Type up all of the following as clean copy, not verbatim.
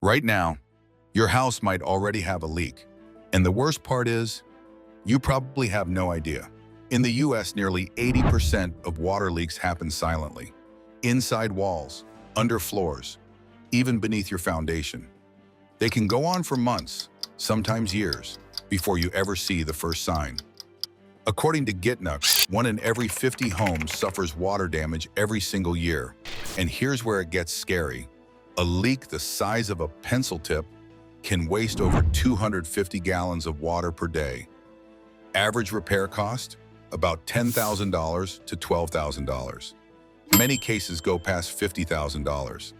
Right now, your house might already have a leak. And the worst part is, you probably have no idea. In the US, nearly 80% of water leaks happen silently. Inside walls, under floors, even beneath your foundation. They can go on for months, sometimes years, before you ever see the first sign. According to GitNuck, 1 in every 50 homes suffers water damage every single year. And here's where it gets scary. A leak the size of a pencil tip can waste over 250 gallons of water per day. Average repair cost? About $10,000 to $12,000. Many cases go past $50,000.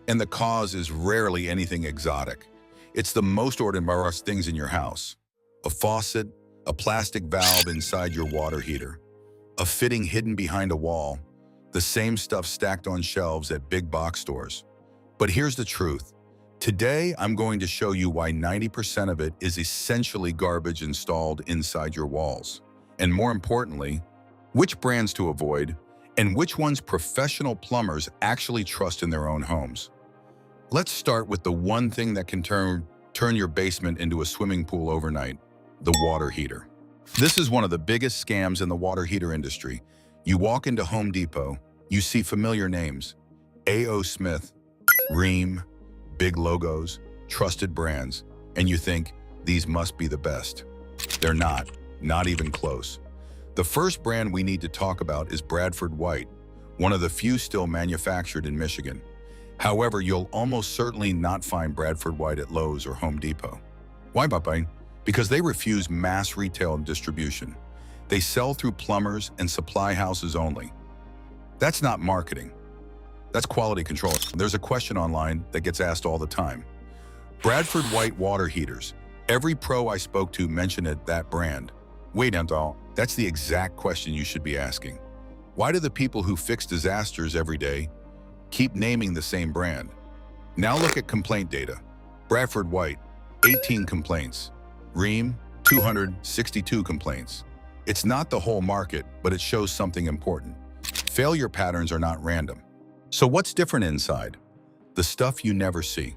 And the cause is rarely anything exotic. It's the most ordinary things in your house. A faucet, a plastic valve inside your water heater, a fitting hidden behind a wall, the same stuff stacked on shelves at big box stores. But here's the truth. Today, I'm going to show you why 90% of it is essentially garbage installed inside your walls. And more importantly, which brands to avoid and which ones professional plumbers actually trust in their own homes. Let's start with the one thing that can turn your basement into a swimming pool overnight, the water heater. This is one of the biggest scams in the water heater industry. You walk into Home Depot, you see familiar names, A.O. Smith, Rheem, big logos, trusted brands, and you think these must be the best. They're not even close. The first brand we need to talk about is Bradford White, one of the few still manufactured in Michigan. However, you'll almost certainly not find Bradford White at Lowe's or Home Depot. Why, Papa? Because they refuse mass retail distribution. They sell through plumbers and supply houses only. That's not marketing. That's quality control. There's a question online that gets asked all the time. Bradford White water heaters. Every pro I spoke to mentioned that brand. Wait, Antal, that's the exact question you should be asking. Why do the people who fix disasters every day keep naming the same brand? Now look at complaint data. Bradford White, 18 complaints. Rheem, 262 complaints. It's not the whole market, but it shows something important. Failure patterns are not random. So what's different inside? The stuff you never see.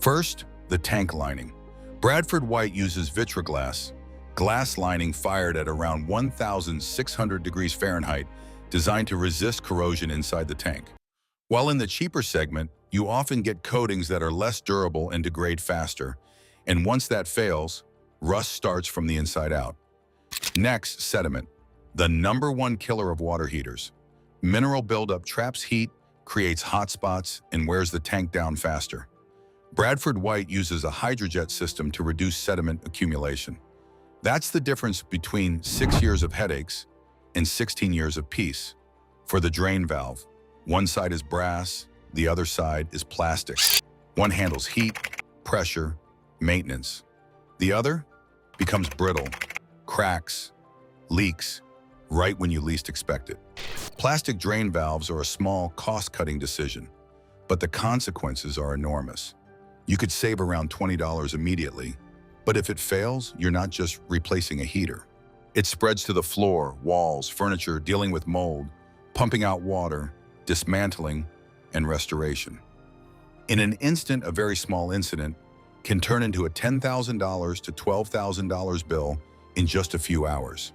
First, the tank lining. Bradford White uses vitroglass, glass lining fired at around 1,600 degrees Fahrenheit, designed to resist corrosion inside the tank. While in the cheaper segment, you often get coatings that are less durable and degrade faster, and once that fails, rust starts from the inside out. Next, sediment, the #1 killer of water heaters. Mineral buildup traps heat, creates hot spots, and wears the tank down faster. Bradford White uses a hydrojet system to reduce sediment accumulation. That's the difference between 6 years of headaches and 16 years of peace. For the drain valve, one side is brass, the other side is plastic. One handles heat, pressure, maintenance. The other becomes brittle, cracks, leaks, right when you least expect it. Plastic drain valves are a small, cost-cutting decision, but the consequences are enormous. You could save around $20 immediately, but if it fails, you're not just replacing a heater. It spreads to the floor, walls, furniture, dealing with mold, pumping out water, dismantling, and restoration. In an instant, a very small incident can turn into a $10,000 to $12,000 bill in just a few hours.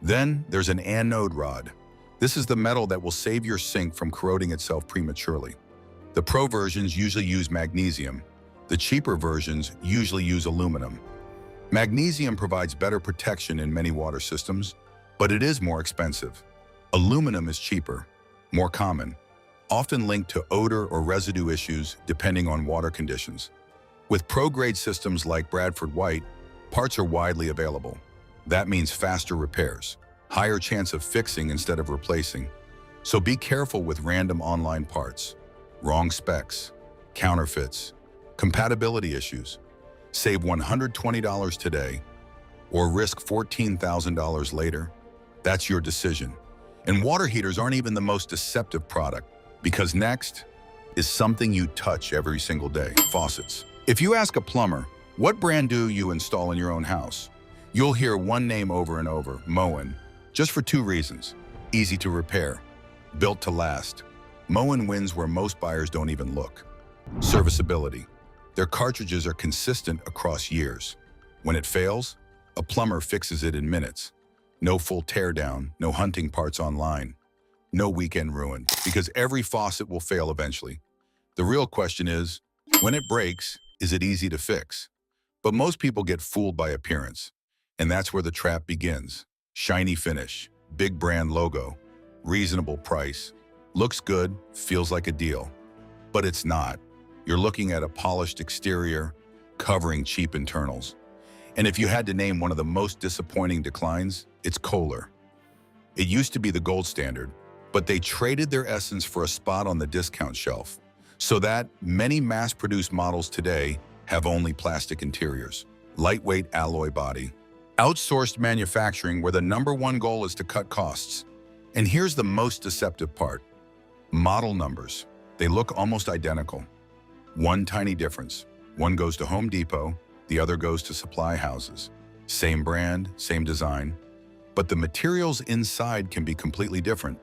Then there's an anode rod. This is the metal that will save your sink from corroding itself prematurely. The pro versions usually use magnesium. The cheaper versions usually use aluminum. Magnesium provides better protection in many water systems, but it is more expensive. Aluminum is cheaper, more common, often linked to odor or residue issues depending on water conditions. With pro-grade systems like Bradford White, parts are widely available. That means faster repairs, higher chance of fixing instead of replacing. So be careful with random online parts, wrong specs, counterfeits, compatibility issues. Save $120 today or risk $14,000 later. That's your decision. And water heaters aren't even the most deceptive product, because next is something you touch every single day, faucets. If you ask a plumber, what brand do you install in your own house? You'll hear one name over and over, Moen, just for 2 reasons. Easy to repair, built to last. Moen wins where most buyers don't even look. Serviceability. Their cartridges are consistent across years. When it fails, a plumber fixes it in minutes. No full teardown, no hunting parts online, no weekend ruin, because every faucet will fail eventually. The real question is, when it breaks, is it easy to fix? But most people get fooled by appearance, and that's where the trap begins. Shiny finish, big brand logo, reasonable price, looks good, feels like a deal. But it's not. You're looking at a polished exterior, covering cheap internals. And if you had to name one of the most disappointing declines, it's Kohler. It used to be the gold standard, but they traded their essence for a spot on the discount shelf, so that many mass-produced models today have only plastic interiors, lightweight alloy body, outsourced manufacturing where the #1 goal is to cut costs. And here's the most deceptive part. Model numbers. They look almost identical. One tiny difference. One goes to Home Depot, the other goes to supply houses. Same brand, same design, but the materials inside can be completely different.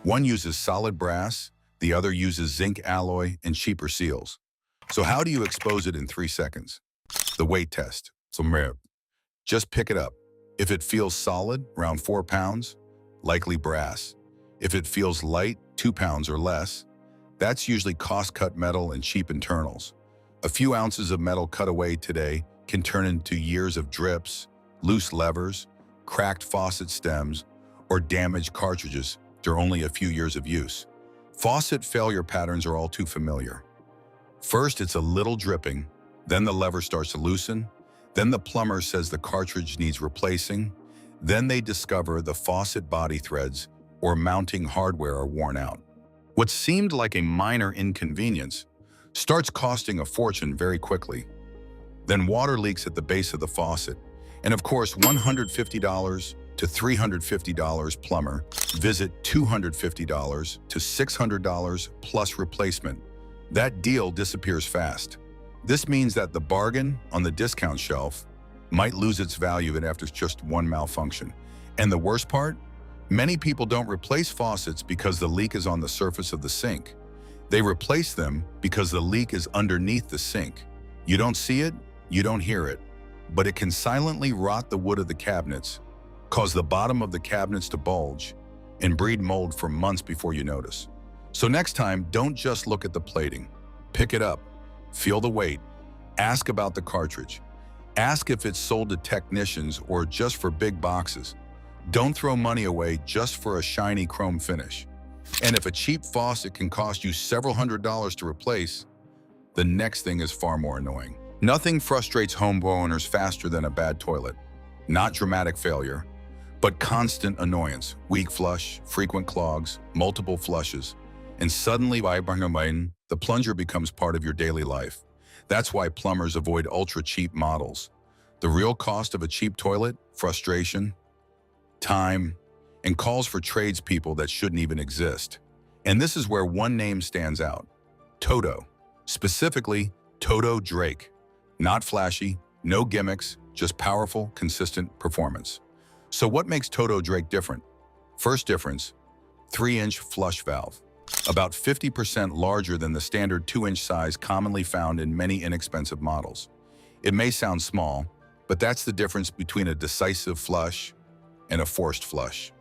One uses solid brass, the other uses zinc alloy and cheaper seals. So how do you expose it in 3 seconds? The weight test. Just pick it up. If it feels solid, around 4 pounds, likely brass. If it feels light, 2 pounds or less, that's usually cost-cut metal and cheap internals. A few ounces of metal cut away today can turn into years of drips, loose levers, cracked faucet stems, or damaged cartridges after only a few years of use. Faucet failure patterns are all too familiar. First, it's a little dripping, then the lever starts to loosen, then the plumber says the cartridge needs replacing, then they discover the faucet body threads or mounting hardware are worn out. What seemed like a minor inconvenience starts costing a fortune very quickly. Then water leaks at the base of the faucet, and of course $150 to $350 plumber, visit $250 to $600 plus replacement. That deal disappears fast. This means that the bargain on the discount shelf might lose its value after just one malfunction. And the worst part? Many people don't replace faucets because the leak is on the surface of the sink. They replace them because the leak is underneath the sink. You don't see it, you don't hear it, but it can silently rot the wood of the cabinets, cause the bottom of the cabinets to bulge, and breed mold for months before you notice. So next time, don't just look at the plating. Pick it up, feel the weight, ask about the cartridge. Ask if it's sold to technicians or just for big boxes. Don't throw money away just for a shiny chrome finish. And if a cheap faucet can cost you several $100s to replace, the next thing is far more annoying. Nothing frustrates homeowners faster than a bad toilet. Not dramatic failure, but constant annoyance. Weak flush, frequent clogs, multiple flushes, and suddenly the plunger becomes part of your daily life. That's why plumbers avoid ultra-cheap models. The real cost of a cheap toilet? Frustration, time, and calls for tradespeople that shouldn't even exist. And this is where one name stands out. Toto. Specifically, Toto Drake. Not flashy, no gimmicks, just powerful, consistent performance. So what makes Toto Drake different? First difference, 3-inch flush valve. About 50% larger than the standard 2-inch size commonly found in many inexpensive models. It may sound small, but that's the difference between a decisive flush and a forced flush.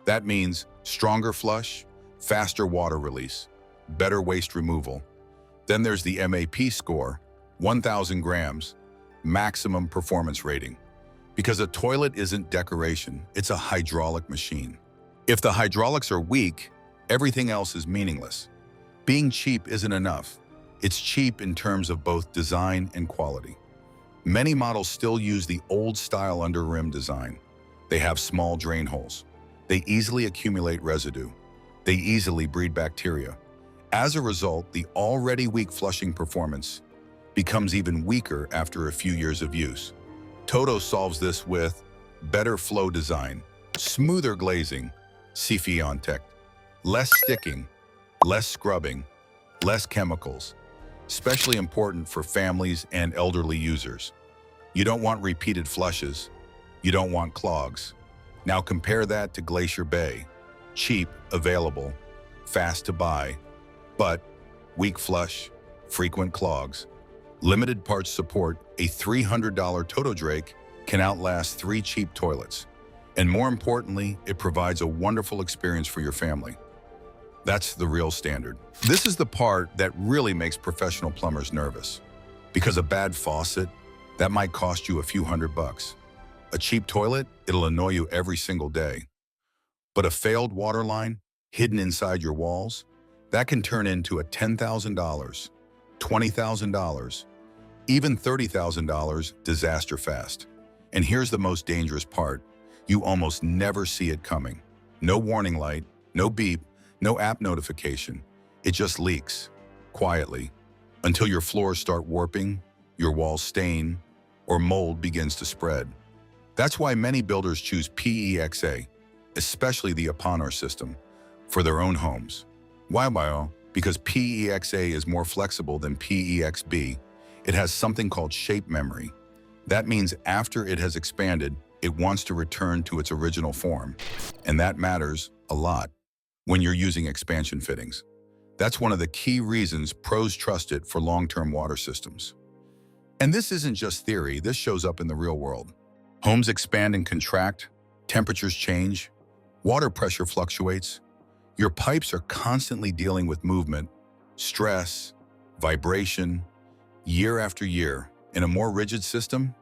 That means stronger flush, faster water release, better waste removal. Then there's the MAP score, 1,000 grams, maximum performance rating. Because a toilet isn't decoration, it's a hydraulic machine. If the hydraulics are weak, everything else is meaningless. Being cheap isn't enough. It's cheap in terms of both design and quality. Many models still use the old-style under-rim design. They have small drain holes. They easily accumulate residue. They easily breed bacteria. As a result, the already weak flushing performance becomes even weaker after a few years of use. Toto solves this with better flow design, smoother glazing, Tech, less sticking, less scrubbing, less chemicals, especially important for families and elderly users. You don't want repeated flushes. You don't want clogs. Now compare that to Glacier Bay. Cheap, available, fast to buy, but weak flush, frequent clogs. Limited parts support, a $300 Toto Drake can outlast 3 cheap toilets. And more importantly, it provides a wonderful experience for your family. That's the real standard. This is the part that really makes professional plumbers nervous. Because a bad faucet, that might cost you a few $100. A cheap toilet, it'll annoy you every single day. But a failed water line, hidden inside your walls, that can turn into a $10,000, $20,000, even $30,000 disaster fast. And here's the most dangerous part. You almost never see it coming. No warning light, no beep, no app notification. It just leaks, quietly, until your floors start warping, your walls stain, or mold begins to spread. That's why many builders choose PEXA, especially the Plumbers system, for their own homes. Why? Because PEXA is more flexible than PEXB. It has something called shape memory. That means after it has expanded, it wants to return to its original form. And that matters a lot when you're using expansion fittings. That's one of the key reasons pros trust it for long-term water systems. And this isn't just theory, this shows up in the real world. Homes expand and contract, temperatures change, water pressure fluctuates. Your pipes are constantly dealing with movement, stress, vibration, year after year. In a more rigid system,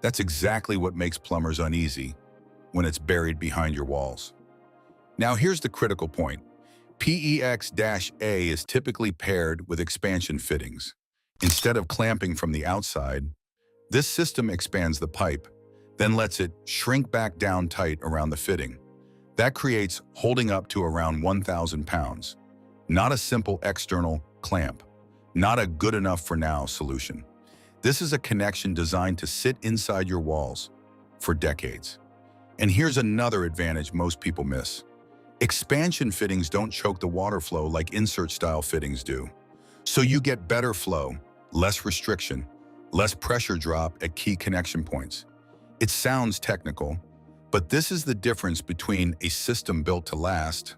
that's exactly what makes plumbers uneasy when it's buried behind your walls. Now here's the critical point. PEX-A is typically paired with expansion fittings. Instead of clamping from the outside, this system expands the pipe, then lets it shrink back down tight around the fitting. That creates holding up to around 1,000 pounds. Not a simple external clamp, not a good enough for now solution. This is a connection designed to sit inside your walls for decades. And here's another advantage most people miss. Expansion fittings don't choke the water flow like insert-style fittings do. So you get better flow, less restriction, less pressure drop at key connection points. It sounds technical, but this is the difference between a system built to last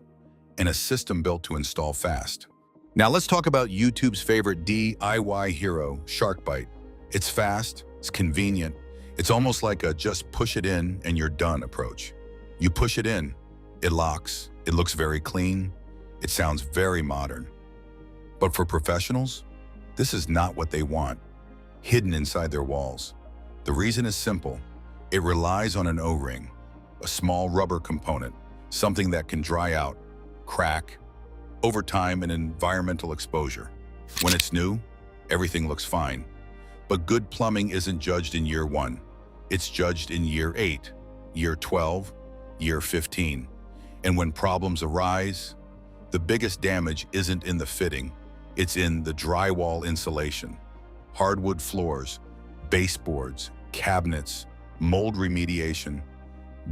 and a system built to install fast. Now let's talk about YouTube's favorite DIY hero, SharkBite. It's fast, it's convenient, it's almost like a just push it in and you're done approach. You push it in, it locks, it looks very clean, it sounds very modern. But for professionals, this is not what they want, hidden inside their walls. The reason is simple. It relies on an O-ring, a small rubber component, something that can dry out, crack, over time and environmental exposure. When it's new, everything looks fine. But good plumbing isn't judged in year 1. It's judged in year 8, year 12, year 15. And when problems arise, the biggest damage isn't in the fitting, it's in the drywall insulation, hardwood floors, baseboards, cabinets, mold remediation,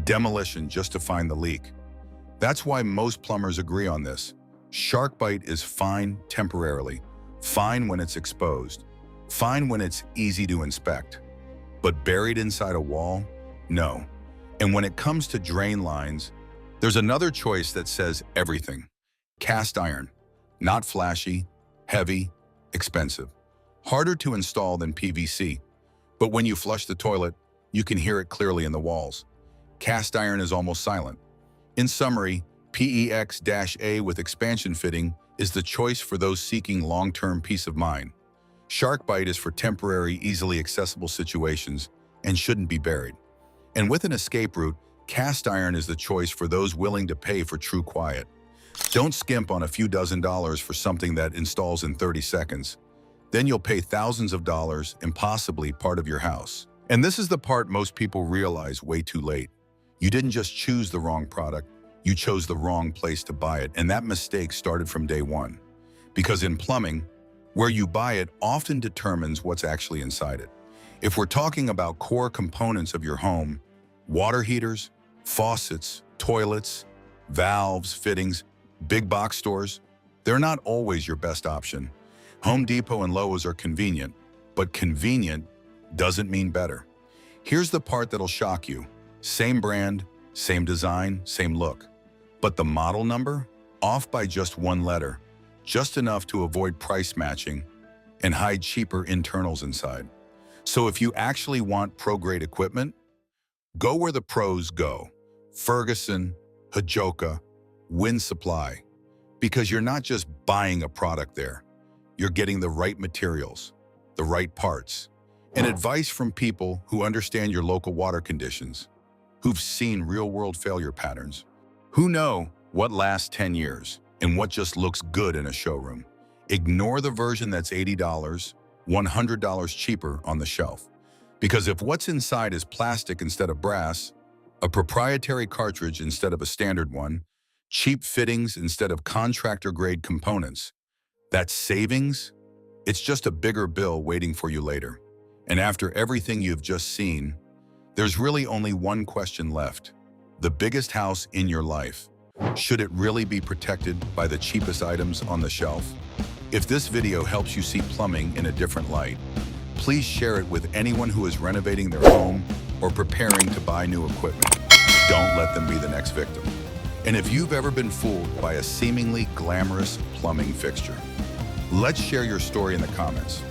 demolition just to find the leak. That's why most plumbers agree on this. SharkBite is fine temporarily, fine when it's exposed, fine when it's easy to inspect. But buried inside a wall? No. And when it comes to drain lines, there's another choice that says everything. Cast iron. Not flashy, heavy, expensive. Harder to install than PVC. But when you flush the toilet, you can hear it clearly in the walls. Cast iron is almost silent. In summary, PEX-A with expansion fitting is the choice for those seeking long-term peace of mind. SharkBite is for temporary, easily accessible situations and shouldn't be buried. And with an escape route, cast iron is the choice for those willing to pay for true quiet. Don't skimp on a few dozen dollars for something that installs in 30 seconds. Then you'll pay thousands of dollars and possibly part of your house. And this is the part most people realize way too late. You didn't just choose the wrong product, you chose the wrong place to buy it, and that mistake started from day one. Because in plumbing, where you buy it often determines what's actually inside it. If we're talking about core components of your home, water heaters, faucets, toilets, valves, fittings, big box stores, they're not always your best option. Home Depot and Lowe's are convenient, but convenient doesn't mean better. Here's the part that'll shock you. Same brand, same design, same look. But the model number? Off by just one letter. Just enough to avoid price matching, and hide cheaper internals inside. So if you actually want pro-grade equipment, go where the pros go. Ferguson, Hajoka, Wind Supply. Because you're not just buying a product there. You're getting the right materials, the right parts, and advice from people who understand your local water conditions, who've seen real-world failure patterns, who know what lasts 10 years and what just looks good in a showroom. Ignore the version that's $80, $100 cheaper on the shelf. Because if what's inside is plastic instead of brass, a proprietary cartridge instead of a standard one, cheap fittings instead of contractor-grade components, that savings, it's just a bigger bill waiting for you later. And after everything you've just seen, there's really only one question left. The biggest house in your life, should it really be protected by the cheapest items on the shelf? If this video helps you see plumbing in a different light, please share it with anyone who is renovating their home or preparing to buy new equipment. Don't let them be the next victim. And if you've ever been fooled by a seemingly glamorous plumbing fixture, let's share your story in the comments.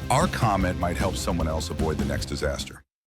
Our comment might help someone else avoid the next disaster.